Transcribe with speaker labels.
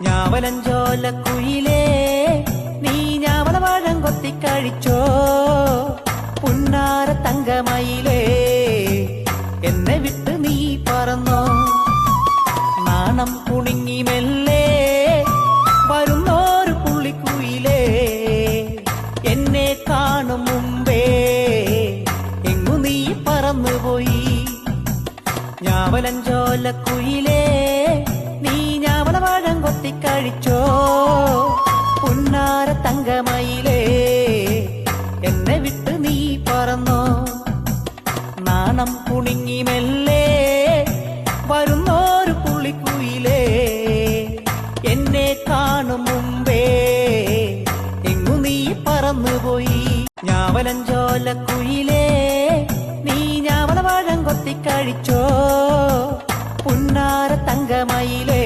Speaker 1: ഞാവലഞ്ചോലക്കുയിലേ നീ ഞാവലവാഴം കൊത്തിക്കഴിച്ചോ പുന്നാര തങ്കമയിലേ എന്നെ വിട്ട് നീ പറന്നോ നാണം കുണുങ്ങി മെല്ലെ വരുന്നോരു പുള്ളിക്കുയിലേ എന്നെ കാണും മുമ്പേ എങ്ങു നീ പറന്നുപോയി ഞാവലഞ്ചോലക്കുയിലേ നീ ഞാവലവാഴം കൊത്തിക്കഴിച്ചോ പുന്നാര തങ്കമയിലേ എന്നെ വിട്ട് നീ പറന്നോ നാണം കുണുങ്ങി മെല്ലെ വരുന്നോരു പുള്ളിക്കുയിലേ എന്നെ കാണും മുമ്പേ എങ്ങു നീ പറന്നുപോയി ഞാവലഞ്ചോലക്കുയിലേ നീ ഞാവലവാഴം കൊത്തിക്കഴിച്ചോ പുന്നാര തങ്കമയിലേ